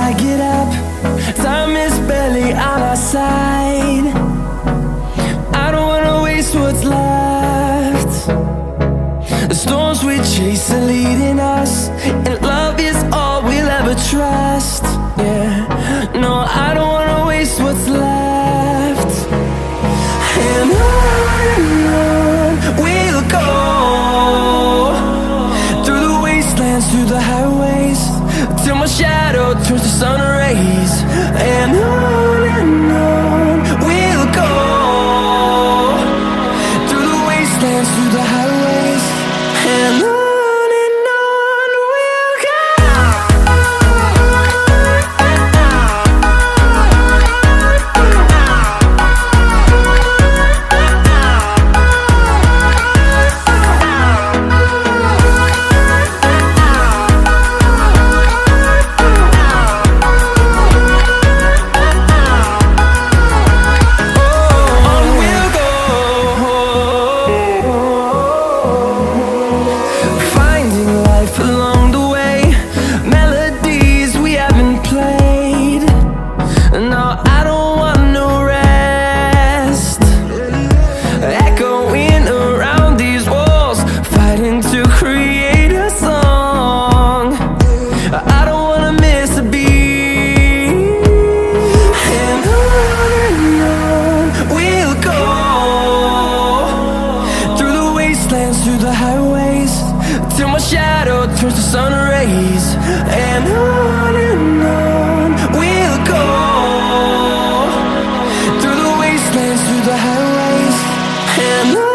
I get up. Time is barely on our side. I don't wanna waste what's left. The storms we chase are leading us, and love is all we'll ever trust. Yeah, no, I don't wanna waste what's left. And on we'll go, through the wastelands, through the highways, till my shadow turns to sun rays. And on we'll go, through the wastelands, through the highways, and on we'll go. Through the highways, till my shadow turns to sun rays. And on we'll go, through the wastelands, through the highways, and on.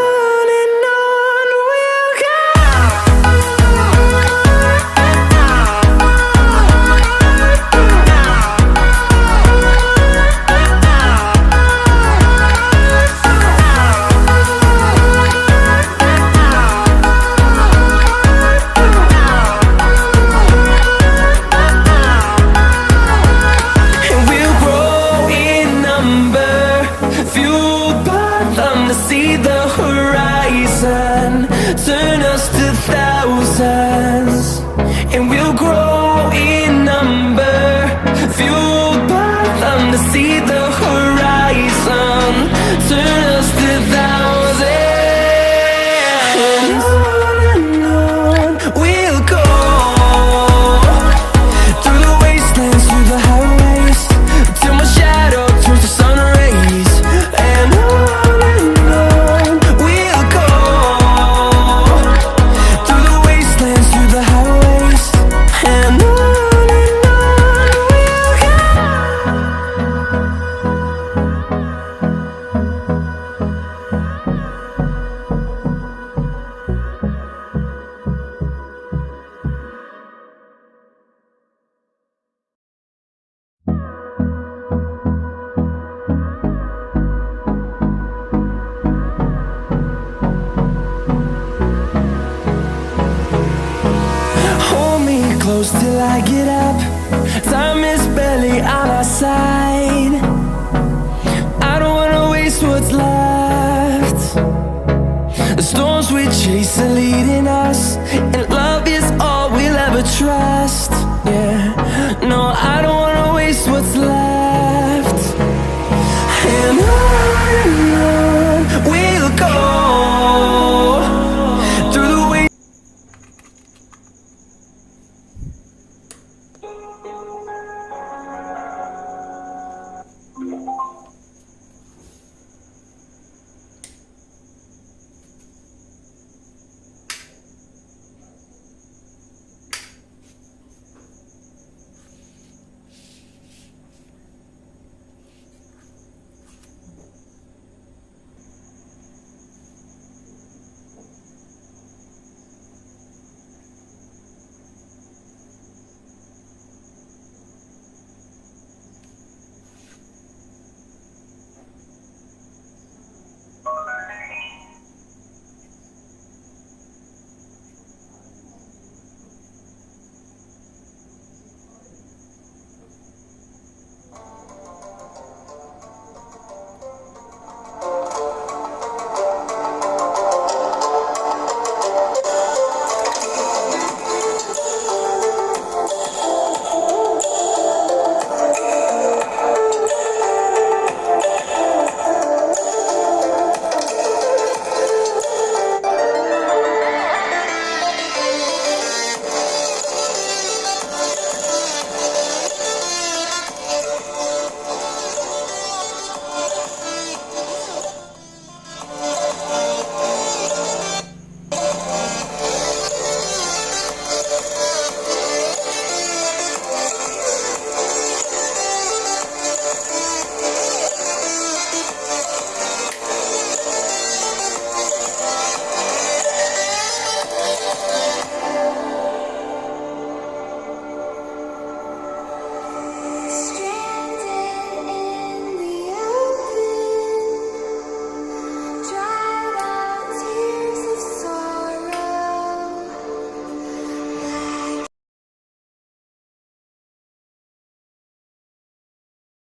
See the horizon, turn us to thousands, and we'll grow in number, fueled by them. To see the horizon, turn us to thousands, and on we'll go, through the wastelands, through the highways, till my shadow turns to sun rays. And on close till I get up. Time is barely on our side. I don't wanna waste what's left. The storms we chase are leading us,